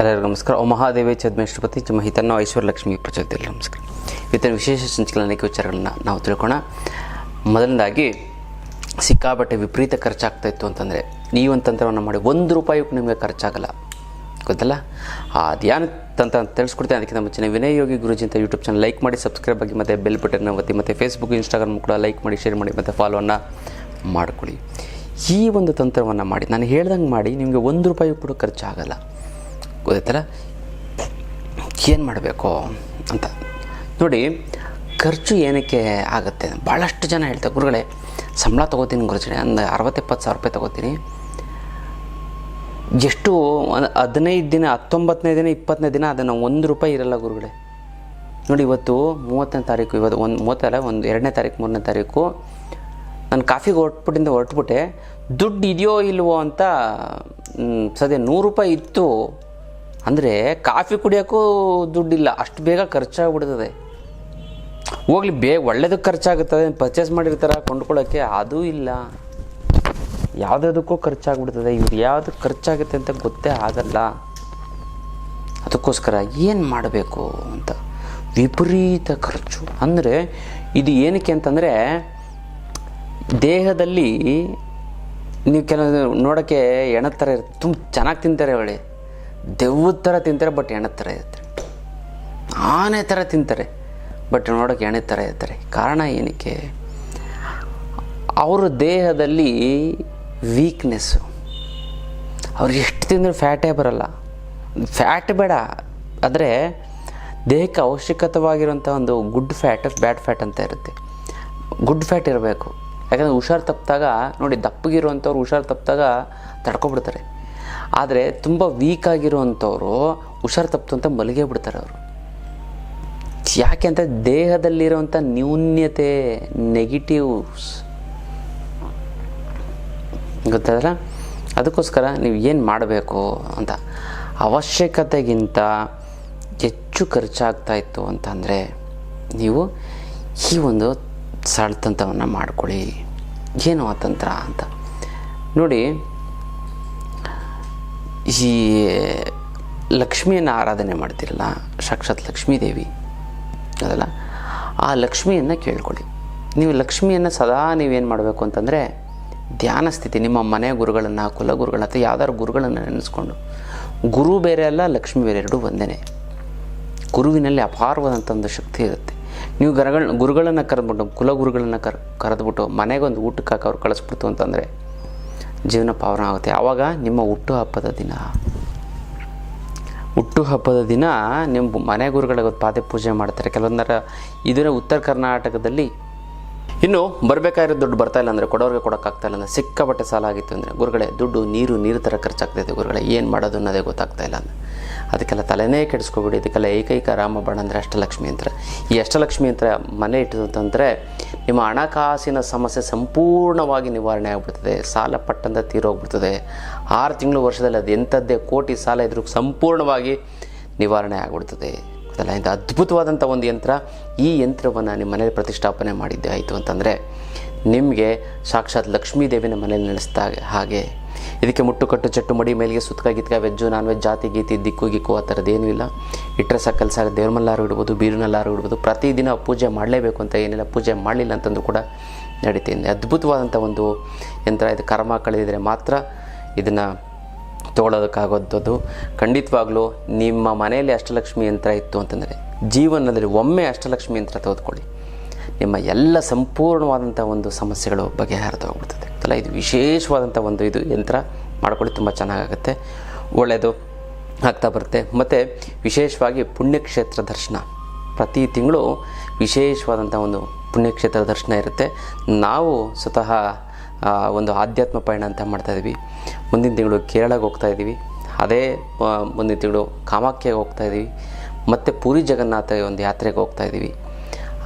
ಎಲ್ಲರಿಗೂ ನಮಸ್ಕಾರ. ಓ ಮಹಾದೇವಿ ಛದ್ಮೇಶ್ವರಪತಿ ಜಮಹಿತನ್ನೋ ಐಶ್ವರ್ಯಲಕ್ಷ್ಮಿ ಪ್ರಚೋದಿಲ್ಲ. ನಮಸ್ಕಾರ. ಇವತ್ತಿನ ವಿಶೇಷ ಸಂಚಿಕೆಗಳ ಅನೇಕ ವಿಚಾರಗಳನ್ನ ನಾವು ತಿಳ್ಕೊಳ್ಳೋಣ. ಮೊದಲನೇದಾಗಿ ಸಿಕ್ಕಾಬಟ್ಟೆ ವಿಪರೀತ ಖರ್ಚಾಗ್ತಾಯಿತ್ತು ಅಂತಂದರೆ ನೀವು ಒಂದು ತಂತ್ರವನ್ನು ಮಾಡಿ ₹1 ನಿಮಗೆ ಖರ್ಚಾಗಲ್ಲ, ಗೊತ್ತಲ್ಲ? ಅದೇನು ತಂತ್ರ ಅಂತ ತಿಳಿಸ್ಕೊಡ್ತೇನೆ. ಅದಕ್ಕೆ ನಮ್ಮ ಚಾನಲ್ ವಿನಯ್ ಯೋಗಿ ಗುರುಜಿ ಅಂತ ಯೂಟ್ಯೂಬ್ ಚಾನಲ್ ಲೈಕ್ ಮಾಡಿ, ಸಬ್ಸ್ಕ್ರೈಬ್ ಆಗಿ, ಮತ್ತು ಬೆಲ್ ಬಟನ್ನ ಒತ್ತಿ, ಮತ್ತು ಫೇಸ್ಬುಕ್ ಇನ್ಸ್ಟಾಗ್ರಾಮ್ ಕೂಡ ಲೈಕ್ ಮಾಡಿ, ಶೇರ್ ಮಾಡಿ, ಮತ್ತು ಫಾಲೋವನ್ನು ಮಾಡಿಕೊಳ್ಳಿ. ಈ ಒಂದು ತಂತ್ರವನ್ನು ಮಾಡಿ ನಾನು ಹೇಳ್ದಂಗೆ ಮಾಡಿ ನಿಮಗೆ ₹1 ಕೂಡ ಖರ್ಚಾಗಲ್ಲ, ಗೊತ್ತಾಯ್ತಲ್ಲ? ಏನು ಮಾಡಬೇಕು ಅಂತ ನೋಡಿ. ಖರ್ಚು ಏನಕ್ಕೆ ಆಗುತ್ತೆ? ಭಾಳಷ್ಟು ಜನ ಹೇಳ್ತಾರೆ, ಗುರುಗಳೇ ಸಂಬಳ ತೊಗೋತೀನಿ ಗುರುಜಿ, ಒಂದು 60-70 ಸಾವಿರ ರೂಪಾಯಿ ತೊಗೋತೀನಿ, ಎಷ್ಟು 15 ದಿನ 19ನೇ ದಿನ 20ನೇ ದಿನ ಅದನ್ನು ₹1 ಇರಲ್ಲ ಗುರುಗಳೇ. ನೋಡಿ, ಇವತ್ತು 30ನೇ ತಾರೀಕು, ಇವತ್ತು 2ನೇ ತಾರೀಕು 3ನೇ ತಾರೀಕು ನಾನು ಕಾಫಿಗೆ ಹೊರಟ್ಬಿಟ್ಟೆ. ದುಡ್ಡು ಇದೆಯೋ ಇಲ್ವೋ ಅಂತ ಸದ್ಯ ₹100 ಇತ್ತು ಅಂದರೆ ಕಾಫಿ ಕುಡಿಯೋಕ್ಕೂ ದುಡ್ಡಿಲ್ಲ, ಅಷ್ಟು ಬೇಗ ಖರ್ಚಾಗ್ಬಿಡ್ತದೆ. ಹೋಗ್ಲಿ, ಒಳ್ಳೇದಕ್ಕೆ ಖರ್ಚಾಗುತ್ತದೆ, ಪರ್ಚೇಸ್ ಮಾಡಿರ್ತಾರೆ ಕೊಂಡ್ಕೊಳ್ಳೋಕ್ಕೆ, ಅದೂ ಇಲ್ಲ. ಯಾವುದಕ್ಕೂ ಖರ್ಚಾಗ್ಬಿಡ್ತದೆ. ಇವ್ರು ಯಾವುದಕ್ಕೆ ಖರ್ಚಾಗುತ್ತೆ ಅಂತ ಗೊತ್ತೇ ಆಗಲ್ಲ. ಅದಕ್ಕೋಸ್ಕರ ಏನು ಮಾಡಬೇಕು ಅಂತ ವಿಪರೀತ ಖರ್ಚು ಅಂದರೆ ಇದು ಏನಕ್ಕೆ ಅಂತಂದರೆ, ದೇಹದಲ್ಲಿ ನೀವು ಕೆಲವು ನೋಡೋಕ್ಕೆ ಎಣದ ಥರ ಇರುತ್ತೆ, ತುಂಬ ಚೆನ್ನಾಗಿ ತಿಂತಾರೆ, ಒಳ್ಳೆ ದೆವ್ವದ ಥರ ತಿಂತಾರೆ, ಬಟ್ ಎಣದ ಥರ ಇರ್ತಾರೆ. ಆನೆ ಥರ ತಿಂತಾರೆ, ಬಟ್ ನೋಡೋಕ್ಕೆ ಎಣೆ ಥರ ಇರ್ತಾರೆ. ಕಾರಣ ಏನಕ್ಕೆ? ಅವರ ದೇಹದಲ್ಲಿ ವೀಕ್ನೆಸ್ಸು. ಅವ್ರು ಎಷ್ಟು ತಿಂದರೂ ಫ್ಯಾಟೇ ಬರಲ್ಲ. ಫ್ಯಾಟ್ ಬೇಡ, ಆದರೆ ದೇಹಕ್ಕೆ ಅವಶ್ಯಕವಾಗಿರುವಂಥ ಒಂದು ಗುಡ್ ಫ್ಯಾಟ್, ಬ್ಯಾಡ್ ಫ್ಯಾಟ್ ಅಂತ ಇರುತ್ತೆ. ಗುಡ್ ಫ್ಯಾಟ್ ಇರಬೇಕು. ಯಾಕಂದರೆ ಹುಷಾರು ತಪ್ಪಿದಾಗ ನೋಡಿ, ದಪ್ಪಗಿರುವಂಥವ್ರು ಹುಷಾರು ತಪ್ಪಿದಾಗ ತಡ್ಕೊಬಿಡ್ತಾರೆ. ಆದರೆ ತುಂಬ ವೀಕ್ ಆಗಿರುವಂಥವ್ರು ಹುಷಾರು ತಪ್ಪಿತು ಅಂತ ಮಲಗೇ ಬಿಡ್ತಾರೆ ಅವರು. ಯಾಕೆ ಅಂತ ದೇಹದಲ್ಲಿರುವಂಥ ನ್ಯೂನ್ಯತೆ, ನೆಗೆಟಿವ್ಸ್, ಗೊತ್ತಾಗಲ್ಲ? ಅದಕ್ಕೋಸ್ಕರ ನೀವು ಏನು ಮಾಡಬೇಕು ಅಂತ, ಅವಶ್ಯಕತೆಗಿಂತ ಹೆಚ್ಚು ಖರ್ಚಾಗ್ತಾಯಿತ್ತು ಅಂತಂದರೆ ನೀವು ಈ ಒಂದು ತಂತ್ರವನ್ನು ಮಾಡ್ಕೊಳ್ಳಿ. ಏನು ಆ ತಂತ್ರ ಅಂತ ನೋಡಿ. ಈ ಲಕ್ಷ್ಮಿಯನ್ನು ಆರಾಧನೆ ಮಾಡ್ತಿರಲ್ಲ, ಸಾಕ್ಷಾತ್ ಲಕ್ಷ್ಮೀ ದೇವಿ ಅದಲ್ಲ, ಆ ಲಕ್ಷ್ಮಿಯನ್ನು ಕೇಳ್ಕೊಳ್ಳಿ. ನೀವು ಲಕ್ಷ್ಮಿಯನ್ನು ಸದಾ ನೀವೇನು ಮಾಡಬೇಕು ಅಂತಂದರೆ, ಧ್ಯಾನ ಸ್ಥಿತಿ, ನಿಮ್ಮ ಮನೆ ಗುರುಗಳನ್ನು, ಕುಲಗುರುಗಳನ್ನ ಅಥವಾ ಯಾವ್ದಾದ್ರು ಗುರುಗಳನ್ನು ನೆನೆಸ್ಕೊಂಡು, ಗುರು ಬೇರೆ ಅಲ್ಲ, ಲಕ್ಷ್ಮಿ ಬೇರೆ, ಎರಡೂ ಒಂದೇ. ಗುರುವಿನಲ್ಲಿ ಅಪಾರವಾದಂಥ ಒಂದು ಶಕ್ತಿ ಇರುತ್ತೆ. ನೀವು ಗುರುಗಳನ್ನು ಕರೆದ್ಬಿಟ್ಟು, ಕುಲಗುರುಗಳನ್ನು ಕರೆದ್ಬಿಟ್ಟು ಮನೆಗೊಂದು ಊಟಕ್ಕೆ ಹಾಕಿ ಅವ್ರು ಕಳಿಸ್ಬಿಡ್ತು ಅಂತಂದರೆ ಜೀವನ ಪಾವನ ಆಗುತ್ತೆ. ಆವಾಗ ನಿಮ್ಮ ಹುಟ್ಟುಹಬ್ಬದ ದಿನ ನಿಮ್ಮ ಮನೆ ಗುರುಗಳಿಗೆ ಪಾದೆ ಪೂಜೆ ಮಾಡ್ತಾರೆ. ಕೆಲವೊಂದರ ಇದನ್ನು ಉತ್ತರ ಕರ್ನಾಟಕದಲ್ಲಿ ಇನ್ನು ಬರಬೇಕಾಗಿರೋ ದುಡ್ಡು ಬರ್ತಾಯಿಲ್ಲ ಅಂದರೆ, ಕೊಡೋರಿಗೆ ಕೊಡೋಕ್ಕಾಗ್ತಾಯಿಲ್ಲ ಅಂದರೆ, ಸಿಕ್ಕಾಪಟ್ಟೆ ಸಾಲ ಆಗಿತ್ತು ಅಂದರೆ, ಗುರುಗಳೇ ದುಡ್ಡು ನೀರು ಥರ ಖರ್ಚಾಗ್ತಾಯಿದೆ ಗುರುಗಳೇ, ಏನು ಮಾಡೋದು ಅನ್ನೋದೇ ಗೊತ್ತಾಗ್ತಾಯಿಲ್ಲ ಅಂದರೆ, ಅದಕ್ಕೆಲ್ಲ ತಲೆನೇ ಕೆಡಿಸ್ಕೊಬಿಡಿ. ಇದಕ್ಕೆಲ್ಲ ಏಕೈಕ ರಾಮಬಾಣ ಅಂದರೆ ಅಷ್ಟಲಕ್ಷ್ಮಿ ಯಂತ್ರ. ಈ ಅಷ್ಟಲಕ್ಷ್ಮಿ ಯಂತ್ರ ಮನೆ ಇಟ್ಟಂತಂದರೆ ನಿಮ್ಮ ಹಣಕಾಸಿನ ಸಮಸ್ಯೆ ಸಂಪೂರ್ಣವಾಗಿ ನಿವಾರಣೆ ಆಗಿಬಿಡ್ತದೆ. ಸಾಲ ಪಟ್ಟಂತ ತೀರೋಗ್ಬಿಡ್ತದೆ. 6 ತಿಂಗಳು ವರ್ಷದಲ್ಲಿ ಅದು ಎಂಥದ್ದೇ ಕೋಟಿ ಸಾಲ ಇದ್ರೂ ಸಂಪೂರ್ಣವಾಗಿ ನಿವಾರಣೆ ಆಗಿಬಿಡ್ತದೆ. ಗೊತ್ತಲ್ಲ? ಇದು ಅದ್ಭುತವಾದಂಥ ಒಂದು ಯಂತ್ರ. ಈ ಯಂತ್ರವನ್ನು ನಿಮ್ಮ ಮನೇಲಿ ಪ್ರತಿಷ್ಠಾಪನೆ ಮಾಡಿದ್ದೆ ಆಯಿತು ಅಂತಂದರೆ ನಿಮಗೆ ಸಾಕ್ಷಾತ್ ಲಕ್ಷ್ಮೀ ದೇವಿನ ಮನೇಲಿ ನಡೆಸ್ತಾ ಹಾಗೆ. ಇದಕ್ಕೆ ಮುಟ್ಟು ಕಟ್ಟು ಚಟ್ಟು ಮಡಿ ಮೇಲಿಗೆ ಸುತ್ತಕ ಗಿತ್ಕ ವೆಜ್ಜು ನಾನ್ ವೆಜ್ ಜಾತಿ ಗೀತಿ ದಿಕ್ಕು ಗಿಕ್ಕು ಆ ಥರದ್ದೇನೂ ಇಲ್ಲ. ಇಟ್ಟರೆ ಸಾಕು ಕೆಲಸ ಆಗುತ್ತೆ. ದೇವ್ರ ಮಲ್ಲಾರು ಇಡ್ಬೋದು, ಬೀರಿನಲ್ಲಾರು ಇಡ್ಬೋದು. ಪ್ರತಿದಿನ ಪೂಜೆ ಮಾಡಲೇಬೇಕು ಅಂತ ಏನಿಲ್ಲ. ಪೂಜೆ ಮಾಡಲಿಲ್ಲ ಅಂತಂದು ಕೂಡ ನಡೀತಿದೆ. ಅದ್ಭುತವಾದಂಥ ಒಂದು ಯಂತ್ರ. ಇದು ಕರ್ಮ ಕಳೆದಿದ್ರೆ ಮಾತ್ರ ಇದನ್ನು ತೊಗೊಳೋದಕ್ಕಾಗೋದು. ಖಂಡಿತವಾಗ್ಲೂ ನಿಮ್ಮ ಮನೆಯಲ್ಲಿ ಅಷ್ಟಲಕ್ಷ್ಮಿ ಯಂತ್ರ ಇತ್ತು ಅಂತಂದರೆ ಜೀವನದಲ್ಲಿ ಒಮ್ಮೆ ಅಷ್ಟಲಕ್ಷ್ಮಿ ಯಂತ್ರ ತೆಗೆದುಕೊಳ್ಳಿ, ನಿಮ್ಮ ಎಲ್ಲ ಸಂಪೂರ್ಣವಾದಂಥ ಒಂದು ಸಮಸ್ಯೆಗಳು ಬಗೆಹರಿದು ಹೋಗ್ಬಿಡ್ತದೆ. ಅಲ್ಲ, ಇದು ವಿಶೇಷವಾದಂಥ ಒಂದು ಇದು ಯಂತ್ರ ಮಾಡ್ಕೊಳ್ಳಿ, ತುಂಬ ಚೆನ್ನಾಗಾಗುತ್ತೆ, ಒಳ್ಳೆಯದು ಆಗ್ತಾ ಬರುತ್ತೆ. ಮತ್ತು ವಿಶೇಷವಾಗಿ ಪುಣ್ಯಕ್ಷೇತ್ರ ದರ್ಶನ ಪ್ರತಿ ತಿಂಗಳು ವಿಶೇಷವಾದಂಥ ಒಂದು ಪುಣ್ಯಕ್ಷೇತ್ರ ದರ್ಶನ ಇರುತ್ತೆ. ನಾವು ಸ್ವತಃ ಒಂದು ಆಧ್ಯಾತ್ಮ ಪಯಣ ಅಂತ ಮಾಡ್ತಾಯಿದ್ವಿ. ಮುಂದಿನ ತಿಂಗಳು ಕೇರಳಕ್ಕೆ ಹೋಗ್ತಾಯಿದ್ದೀವಿ. ಅದೇ ಮುಂದಿನ ತಿಂಗಳು ಕಾಮಾಖ್ಯಗೆ ಹೋಗ್ತಾಯಿದ್ದೀವಿ. ಮತ್ತು ಪೂರಿ ಜಗನ್ನಾಥ ಒಂದು ಯಾತ್ರೆಗೆ ಹೋಗ್ತಾಯಿದ್ದೀವಿ.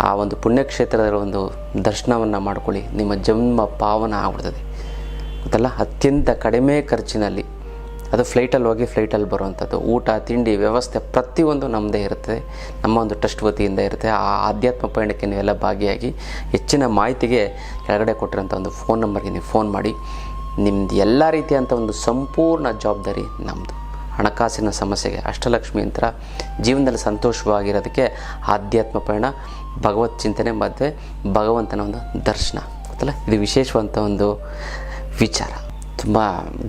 ಆ ಒಂದು ಪುಣ್ಯಕ್ಷೇತ್ರದ ಒಂದು ದರ್ಶನವನ್ನು ಮಾಡ್ಕೊಳ್ಳಿ, ನಿಮ್ಮ ಜನ್ಮ ಪಾವನ ಆಗ್ಬಿಡ್ತದೆ. ಗೊತ್ತಲ್ಲ? ಅತ್ಯಂತ ಕಡಿಮೆ ಖರ್ಚಿನಲ್ಲಿ, ಅದು ಫ್ಲೈಟಲ್ಲಿ ಹೋಗಿ ಫ್ಲೈಟಲ್ಲಿ ಬರುವಂಥದ್ದು. ಊಟ ತಿಂಡಿ ವ್ಯವಸ್ಥೆ ಪ್ರತಿಯೊಂದು ನಮ್ಮದೇ ಇರುತ್ತೆ, ನಮ್ಮ ಒಂದು ಟ್ರಸ್ಟ್ ವತಿಯಿಂದ ಇರುತ್ತೆ. ಆ ಆಧ್ಯಾತ್ಮ ಪಯಣಕ್ಕೆ ನೀವೆಲ್ಲ ಭಾಗಿಯಾಗಿ ಹೆಚ್ಚಿನ ಮಾಹಿತಿಗೆ ಕೆಳಗಡೆ ಕೊಟ್ಟಿರೋಂಥ ಒಂದು ಫೋನ್ ನಂಬರ್ಗೆ ನೀವು ಫೋನ್ ಮಾಡಿ. ನಿಮ್ಮದು ಎಲ್ಲ ರೀತಿಯಂಥ ಒಂದು ಸಂಪೂರ್ಣ ಜವಾಬ್ದಾರಿ ನಮ್ಮದು. ಹಣಕಾಸಿನ ಸಮಸ್ಯೆಗೆ, ಅಷ್ಟಲಕ್ಷ್ಮಿ ಯಂತ್ರ ಜೀವನದಲ್ಲಿ ಸಂತೋಷವಾಗಿರೋದಕ್ಕೆ ಆಧ್ಯಾತ್ಮ ಪಯಣ, ಭಗವತ್ ಚಿಂತನೆ ಮತ್ತು ಭಗವಂತನ ಒಂದು ದರ್ಶನ ಗೊತ್ತಲ್ಲ. ಇದು ವಿಶೇಷವಂತ ಒಂದು ವಿಚಾರ. ತುಂಬ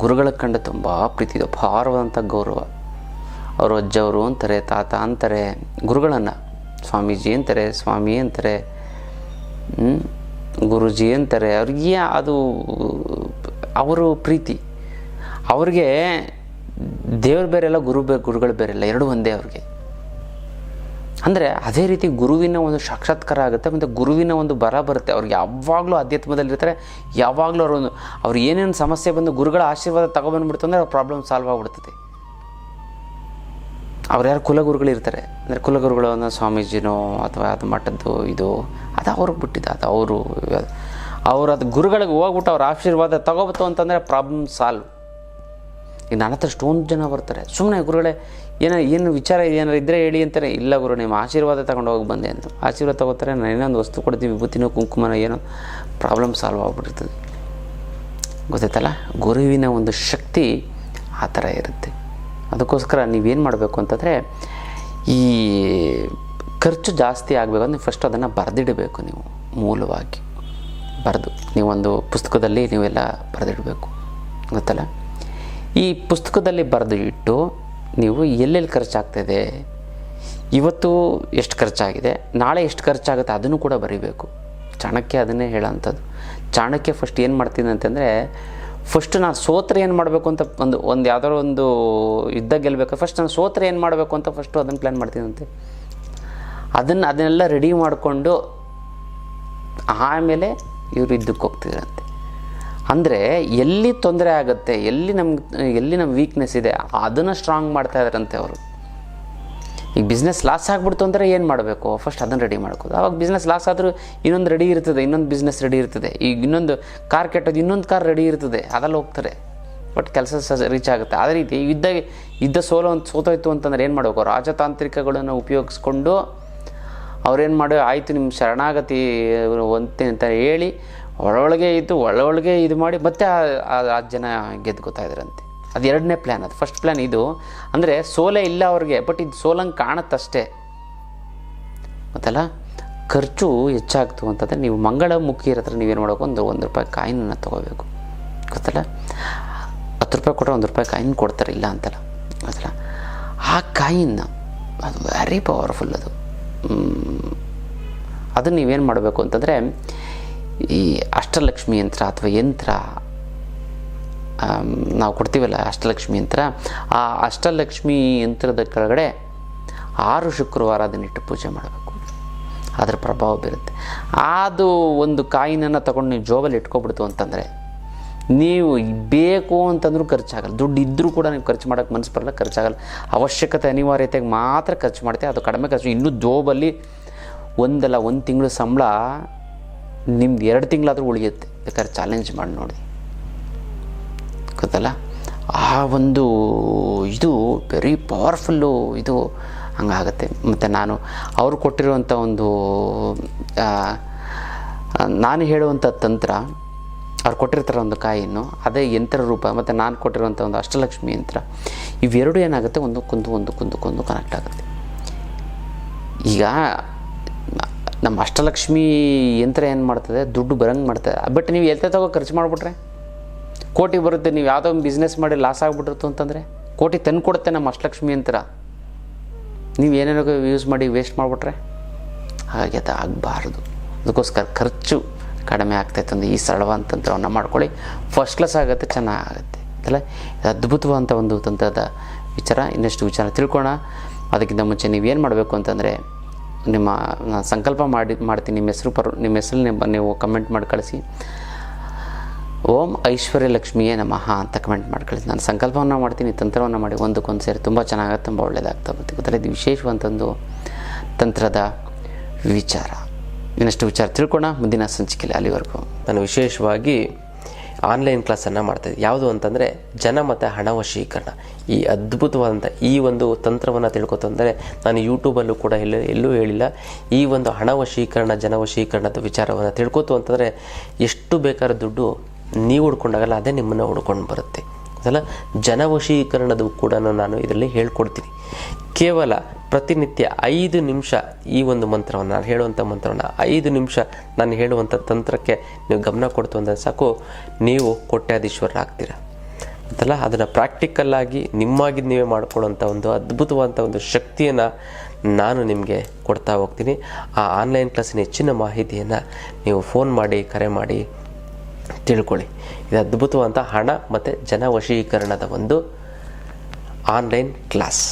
ಗುರುಗಳ ಕಂಡು ತುಂಬ ಪ್ರೀತಿ ಇದೆ, ಅಪಾರವಾದಂಥ ಗೌರವ. ಅವರು ಅಜ್ಜವರು ಅಂತಾರೆ, ತಾತ ಅಂತಾರೆ, ಗುರುಗಳನ್ನು ಸ್ವಾಮೀಜಿ ಅಂತಾರೆ, ಸ್ವಾಮಿ ಅಂತಾರೆ, ಗುರುಜಿ ಅಂತಾರೆ. ಅವ್ರಿಗೆ ಅದು ಅವರು ಪ್ರೀತಿ. ಅವ್ರಿಗೆ ದೇವ್ರು ಬೇರೆ ಇಲ್ಲ, ಗುರುಗಳು ಬೇರೆ ಇಲ್ಲ, ಎರಡು ಒಂದೇ ಅವ್ರಿಗೆ. ಅಂದರೆ ಅದೇ ರೀತಿ ಗುರುವಿನ ಒಂದು ಸಾಕ್ಷಾತ್ಕಾರ ಆಗುತ್ತೆ, ಮತ್ತು ಗುರುವಿನ ಒಂದು ಬರ ಬರುತ್ತೆ. ಅವ್ರಿಗೆ ಯಾವಾಗಲೂ ಆಧ್ಯಾತ್ಮದಲ್ಲಿರ್ತಾರೆ. ಯಾವಾಗಲೂ ಅವ್ರು ಏನೇನು ಸಮಸ್ಯೆ ಬಂದು ಗುರುಗಳ ಆಶೀರ್ವಾದ ತಗೊಬಂದ್ಬಿಡ್ತು ಅಂದರೆ ಅವ್ರ ಪ್ರಾಬ್ಲಮ್ ಸಾಲ್ವ್ ಆಗಿಬಿಡ್ತದೆ. ಅವ್ರು ಯಾರು ಕುಲಗುರುಗಳಿರ್ತಾರೆ ಅಂದರೆ ಕುಲಗುರುಗಳು ಅನ್ನೋ ಸ್ವಾಮೀಜಿನೋ ಅಥವಾ ಅದು ಮಠದ್ದು ಇದು ಅದು ಅವ್ರಿಗೆ ಬಿಟ್ಟಿದ್ದು, ಅದು ಅವರು ಅದು ಗುರುಗಳಿಗೆ ಹೋಗ್ಬಿಟ್ಟು ಅವ್ರ ಆಶೀರ್ವಾದ ತಗೋಬತ್ತು ಅಂತಂದರೆ ಪ್ರಾಬ್ಲಮ್ ಸಾಲ್ವ್. ಈಗ ನನ್ನ ಹತ್ರ ಎಷ್ಟೊಂದು ಜನ ಬರ್ತಾರೆ, ಸುಮ್ಮನೆ ಗುರುಗಳೇ ಏನು ವಿಚಾರ ಏನಾರು ಇದ್ದರೆ ಹೇಳಿ ಅಂತಾರೆ. ಇಲ್ಲ ಗುರು, ನಿಮ್ಮ ಆಶೀರ್ವಾದ ತಗೊಂಡು ಹೋಗಿ ಬಂದೆ ಅಂತ ಆಶೀರ್ವಾದ ತಗೋತಾರೆ. ನಾನು ಏನೊಂದು ವಸ್ತು ಕೊಡ್ತೀವಿ, ವಿಭೂತಿನೋ ಕುಂಕುಮನೋ ಏನೋ, ಪ್ರಾಬ್ಲಮ್ ಸಾಲ್ವ್ ಆಗಿಬಿಟ್ಟಿರ್ತದೆ. ಗೊತ್ತಾಯ್ತಲ್ಲ, ಗುರುವಿನ ಒಂದು ಶಕ್ತಿ ಆ ಥರ ಇರುತ್ತೆ. ಅದಕ್ಕೋಸ್ಕರ ನೀವೇನು ಮಾಡಬೇಕು ಅಂತಂದರೆ, ಈ ಖರ್ಚು ಜಾಸ್ತಿ ಆಗಬೇಕು ಅಂದರೆ ಫಸ್ಟ್ ಅದನ್ನು ಬರೆದಿಡಬೇಕು. ನೀವು ಮೂಲವಾಗಿ ಬರೆದು ನೀವೊಂದು ಪುಸ್ತಕದಲ್ಲಿ ನೀವೆಲ್ಲ ಬರೆದಿಡಬೇಕು ಗೊತ್ತಲ್ಲ. ಈ ಪುಸ್ತಕದಲ್ಲಿ ಬರೆದು ಇಟ್ಟು ನೀವು ಎಲ್ಲೆಲ್ಲಿ ಖರ್ಚಾಗ್ತಾಯಿದೆ, ಇವತ್ತು ಎಷ್ಟು ಖರ್ಚಾಗಿದೆ, ನಾಳೆ ಎಷ್ಟು ಖರ್ಚಾಗುತ್ತೆ ಅದನ್ನು ಕೂಡ ಬರೀಬೇಕು. ಚಾಣಕ್ಯ ಅದನ್ನೇ ಹೇಳೋಂಥದ್ದು. ಚಾಣಕ್ಯ ಫಸ್ಟ್ ಏನು ಮಾಡ್ತೀನಿ ಅಂತಂದರೆ, ಫಸ್ಟ್ ನಾನು ಸೋತ್ರೆ ಏನು ಮಾಡಬೇಕು ಅಂತ ಒಂದು ಯಾವುದಾದ್ರು ಒಂದು ಯುದ್ಧ ಗೆಲ್ಲಬೇಕು, ಫಸ್ಟ್ ನಾನು ಸೋತ್ರೆ ಏನು ಮಾಡಬೇಕು ಅಂತ ಫಸ್ಟು ಅದನ್ನು ಪ್ಲ್ಯಾನ್ ಮಾಡ್ತೀನಂತೆ. ಅದನ್ನೆಲ್ಲ ರೆಡಿ ಮಾಡಿಕೊಂಡು ಆಮೇಲೆ ಇವರು ಯುದ್ಧಕ್ಕೆ ಹೋಗ್ತಿದ್ರಂತೆ. ಅಂದರೆ ಎಲ್ಲಿ ತೊಂದರೆ ಆಗುತ್ತೆ, ಎಲ್ಲಿ ನಮ್ಮ ವೀಕ್ನೆಸ್ ಇದೆ ಅದನ್ನು ಸ್ಟ್ರಾಂಗ್ ಮಾಡ್ತಾ ಇದ್ದಾರಂತೆ ಅವರು. ಈಗ ಬಿಸ್ನೆಸ್ ಲಾಸ್ ಆಗಿಬಿಡ್ತು ಅಂದರೆ ಏನು ಮಾಡಬೇಕು, ಫಸ್ಟ್ ಅದನ್ನು ರೆಡಿ ಮಾಡ್ಕೋದು. ಆವಾಗ ಬಿಸ್ನೆಸ್ ಲಾಸ್ ಆದರೂ ಇನ್ನೊಂದು ರೆಡಿ ಇರ್ತದೆ, ಇನ್ನೊಂದು ಬಿಸ್ನೆಸ್ ರೆಡಿ ಇರ್ತದೆ. ಈಗ ಇನ್ನೊಂದು ಕಾರ್ ಕೆಟ್ಟೋದು, ಇನ್ನೊಂದು ಕಾರ್ ರೆಡಿ ಇರ್ತದೆ, ಅದೆಲ್ಲ ಹೋಗ್ತಾರೆ, ಬಟ್ ಕೆಲಸ ರೀಚ್ ಆಗುತ್ತೆ. ಅದೇ ರೀತಿ ಯುದ್ಧ ಸೋತೋಯ್ತು ಅಂತಂದ್ರೆ ಏನು ಮಾಡಬೇಕು, ರಾಜತಾಂತ್ರಿಕಗಳನ್ನು ಉಪಯೋಗಿಸ್ಕೊಂಡು ಅವ್ರೇನು ಮಾಡಿ ಆಯಿತು ನಿಮ್ಮ ಶರಣಾಗತಿ ಒಂತೆ ಅಂತ ಹೇಳಿ ಒಳೊಳಗೆ ಇದು ಮಾಡಿ ಮತ್ತೆ ಆ ಜನ ಗೆದ್ಕೋತಾ ಇದ್ದಾರಂತೆ. ಅದು ಎರಡನೇ ಪ್ಲ್ಯಾನ್. ಅದು ಫಸ್ಟ್ ಪ್ಲ್ಯಾನ್ ಇದು. ಅಂದರೆ ಸೋಲೆ ಇಲ್ಲ ಅವ್ರಿಗೆ, ಬಟ್ ಇದು ಸೋಲಂಗೆ ಕಾಣುತ್ತಷ್ಟೇ ಗೊತ್ತಲ್ಲ. ಖರ್ಚು ಹೆಚ್ಚಾಗ್ತು ಅಂತಂದರೆ ನೀವು ಮಂಗಳಮುಖಿಯರ ಹತ್ರ ನೀವೇನು ಮಾಡಬೇಕು, ಒಂದು ರೂಪಾಯಿ ಕಾಯಿನನ್ನು ತೊಗೋಬೇಕು ಗೊತ್ತಲ್ಲ. 10 ರೂಪಾಯಿ ಕೊಟ್ಟರೆ 1 ರೂಪಾಯಿ ಕಾಯಿನ್ ಕೊಡ್ತಾರೆ, ಇಲ್ಲ ಅಂತಲ್ಲ ಗೊತ್ತಲ್ಲ. ಆ ಕಾಯಿನ್ನ ಅದು ವೆರಿ ಪವರ್ಫುಲ್. ಅದನ್ನು ನೀವೇನು ಮಾಡಬೇಕು ಅಂತಂದರೆ, ಈ ಅಷ್ಟಲಕ್ಷ್ಮಿ ಯಂತ್ರ ಅಥವಾ ಯಂತ್ರ ನಾವು ಕೊಡ್ತೀವಲ್ಲ ಅಷ್ಟಲಕ್ಷ್ಮಿ ಯಂತ್ರ, ಆ ಅಷ್ಟಲಕ್ಷ್ಮಿ ಯಂತ್ರದ ಕೆಳಗಡೆ 6 ಶುಕ್ರವಾರ ಅದನ್ನಿಟ್ಟು ಪೂಜೆ ಮಾಡಬೇಕು. ಅದರ ಪ್ರಭಾವ ಬೀರುತ್ತೆ. ಅದು ಒಂದು ಕಾಯಿನನ್ನು ತಗೊಂಡು ನೀವು ಜೋಬಲ್ಲಿ ಇಟ್ಕೊಬಿಡ್ತು ಅಂತಂದರೆ ನೀವು ಬೇಕು ಅಂತಂದ್ರೂ ಖರ್ಚಾಗಲ್ಲ. ದುಡ್ಡು ಇದ್ದರೂ ಕೂಡ ನೀವು ಖರ್ಚು ಮಾಡೋಕ್ಕೆ ಮನಸ್ಸು ಬರಲ್ಲ, ಖರ್ಚಾಗಲ್ಲ. ಅವಶ್ಯಕತೆ ಅನಿವಾರ್ಯತೆಗೆ ಮಾತ್ರ ಖರ್ಚು ಮಾಡ್ತೀವಿ, ಅದು ಕಡಿಮೆ ಖರ್ಚು. ಇನ್ನೂ ಜೋಬಲ್ಲಿ ಒಂದು ತಿಂಗಳು ಸಂಬಳ ನಿಮ್ದು 2 ತಿಂಗಳಾದರೂ ಉಳಿಯುತ್ತೆ. ಬೇಕಾದ್ರೆ ಚಾಲೆಂಜ್ ಮಾಡಿ ನೋಡಿ ಗೊತ್ತಲ್ಲ. ಆ ಒಂದು ಇದು ವೆರಿ ಪವರ್ಫುಲ್ಲು, ಇದು ಹಂಗಾಗತ್ತೆ. ಮತ್ತು ನಾನು ಅವರು ಕೊಟ್ಟಿರುವಂಥ ಒಂದು ನಾನು ಹೇಳುವಂಥ ತಂತ್ರ, ಅವ್ರು ಕೊಟ್ಟಿರ್ತಾರೆ ಒಂದು ಕಾಯಿನ್ನು, ಅದೇ ಯಂತ್ರ ರೂಪ, ಮತ್ತು ನಾನು ಕೊಟ್ಟಿರುವಂಥ ಒಂದು ಅಷ್ಟಲಕ್ಷ್ಮಿ ಯಂತ್ರ, ಇವೆರಡು ಏನಾಗುತ್ತೆ ಒಂದಕ್ಕೊಂದು ಕನೆಕ್ಟ್ ಆಗುತ್ತೆ. ಈಗ ನಮ್ಮ ಅಷ್ಟಲಕ್ಷ್ಮಿ ಯಂತ್ರ ಏನು ಮಾಡ್ತದೆ, ದುಡ್ಡು ಬರಂಗೆ ಮಾಡ್ತದೆ. ಬಟ್ ನೀವು ಎಲ್ತೆ ತಗೋ ಖರ್ಚು ಮಾಡಿಬಿಟ್ರೆ ಕೋಟಿ ಬರುತ್ತೆ. ನೀವು ಯಾವುದೋ ಒಂದು ಬಿಸ್ನೆಸ್ ಮಾಡಿ ಲಾಸ್ ಆಗಿಬಿಟ್ಟಿರ್ತು ಅಂತಂದರೆ ಕೋಟಿ ತಂದು ಕೊಡುತ್ತೆ ನಮ್ಮ ಅಷ್ಟಲಕ್ಷ್ಮಿ ಯಂತ್ರ. ನೀವು ಏನೇನೋ ಯೂಸ್ ಮಾಡಿ ವೇಸ್ಟ್ ಮಾಡಿಬಿಟ್ರೆ ಹಾಗೆ ಅದು ಆಗಬಾರ್ದು. ಅದಕ್ಕೋಸ್ಕರ ಖರ್ಚು ಕಡಿಮೆ ಆಗ್ತಾಯಿತ್ತು ಅಂದರೆ ಈ ಸರಳವಾದ ತಂತ್ರವನ್ನು ಮಾಡ್ಕೊಳ್ಳಿ. ಫಸ್ಟ್ ಕ್ಲಾಸ್ ಆಗುತ್ತೆ, ಚೆನ್ನಾಗುತ್ತೆ ಅಲ್ಲ. ಇದು ಅದ್ಭುತವಾದಂಥ ಒಂದು ತಂತ್ರದ ವಿಚಾರ. ಇನ್ನಷ್ಟು ವಿಚಾರ ತಿಳ್ಕೊಳ್ಳೋಣ. ಅದಕ್ಕಿಂತ ಮುಂಚೆ ನೀವೇನು ಮಾಡಬೇಕು ಅಂತಂದರೆ, ನಾನು ಸಂಕಲ್ಪ ಮಾಡ್ತೀನಿ, ನಿಮ್ಮ ಹೆಸರು ನೀವು ಕಮೆಂಟ್ ಮಾಡಿ ಕಳಿಸಿ. ಓಂ ಐಶ್ವರ್ಯ ಲಕ್ಷ್ಮಿಯೇ ನಮಃ ಅಂತ ಕಮೆಂಟ್ ಮಾಡಿ ಕಳಿಸಿ. ನಾನು ಸಂಕಲ್ಪವನ್ನು ಮಾಡ್ತೀನಿ, ತಂತ್ರವನ್ನು ಮಾಡಿ ಒಂದಕ್ಕೊಂದು ಸೇರಿ ತುಂಬ ಚೆನ್ನಾಗುತ್ತೆ, ತುಂಬ ಒಳ್ಳೆಯದಾಗ್ತಾ ಬರುತ್ತೆ ಗೊತ್ತಲ್ಲ. ಇದು ವಿಶೇಷವಂತಂದು ತಂತ್ರದ ವಿಚಾರ. ಇನ್ನಷ್ಟು ವಿಚಾರ ತಿಳ್ಕೊಳ್ಳೋಣ ಮುಂದಿನ ಸಂಚಿಕೆಯಲ್ಲಿ. ಅಲ್ಲಿವರೆಗೂ ನಾನು ವಿಶೇಷವಾಗಿ ಆನ್ಲೈನ್ ಕ್ಲಾಸನ್ನು ಮಾಡ್ತಾಯಿದ್ದೆ. ಯಾವುದು ಅಂತಂದರೆ ಜನ ಮತ್ತು ಹಣ ವಶೀಕರಣ. ಈ ಅದ್ಭುತವಾದಂಥ ಈ ಒಂದು ತಂತ್ರವನ್ನು ತಿಳ್ಕೊತಂದರೆ ನಾನು ಯೂಟ್ಯೂಬಲ್ಲೂ ಕೂಡ ಎಲ್ಲೂ ಹೇಳಿಲ್ಲ. ಈ ಒಂದು ಹಣ ವಶೀಕರಣ, ಜನ ವಶೀಕರಣದ ವಿಚಾರವನ್ನು ತಿಳ್ಕೊತು ಅಂತಂದರೆ ಎಷ್ಟು ಬೇಕಾದ್ರೂ ದುಡ್ಡು ನೀವು ಹುಡ್ಕೊಂಡಾಗಲ್ಲ, ಅದೇ ನಿಮ್ಮನ್ನು ಹುಡ್ಕೊಂಡು ಬರುತ್ತೆ. ಅದಲ್ಲ, ಜನವಶೀಕರಣದ ಕೂಡ ನಾನು ಇದರಲ್ಲಿ ಹೇಳ್ಕೊಡ್ತೀನಿ. ಕೇವಲ ಪ್ರತಿನಿತ್ಯ 5 ನಿಮಿಷ ಈ ಒಂದು ಮಂತ್ರವನ್ನು, ನಾನು ಹೇಳುವಂಥ ಮಂತ್ರವನ್ನು 5 ನಿಮಿಷ ನಾನು ಹೇಳುವಂಥ ತಂತ್ರಕ್ಕೆ ನೀವು ಗಮನ ಕೊಡ್ತು ಅಂದರೆ ಸಾಕು, ನೀವು ಕೋಟ್ಯಾಧೀಶ್ವರರಾಗ್ತೀರ ಅಂತಲ್ಲ. ಅದನ್ನು ಪ್ರಾಕ್ಟಿಕಲ್ಲಾಗಿ ನಿಮ್ಮಾಗಿ ನೀವೇ ಮಾಡ್ಕೊಳ್ಳೋಂಥ ಒಂದು ಅದ್ಭುತವಾದಂಥ ಒಂದು ಶಕ್ತಿಯನ್ನು ನಾನು ನಿಮಗೆ ಕೊಡ್ತಾ ಹೋಗ್ತೀನಿ. ಆ ಆನ್ಲೈನ್ ಕ್ಲಾಸಿನ ಹೆಚ್ಚಿನ ಮಾಹಿತಿಯನ್ನು ನೀವು ಫೋನ್ ಮಾಡಿ, ಕರೆ ಮಾಡಿ ತಿಳ್ಕೊಳ್ಳಿ. ಇದು ಅದ್ಭುತವಾದಂಥ ಹಣ ಮತ್ತು ಜನವಶೀಕರಣದ ಒಂದು ಆನ್ಲೈನ್ ಕ್ಲಾಸ್.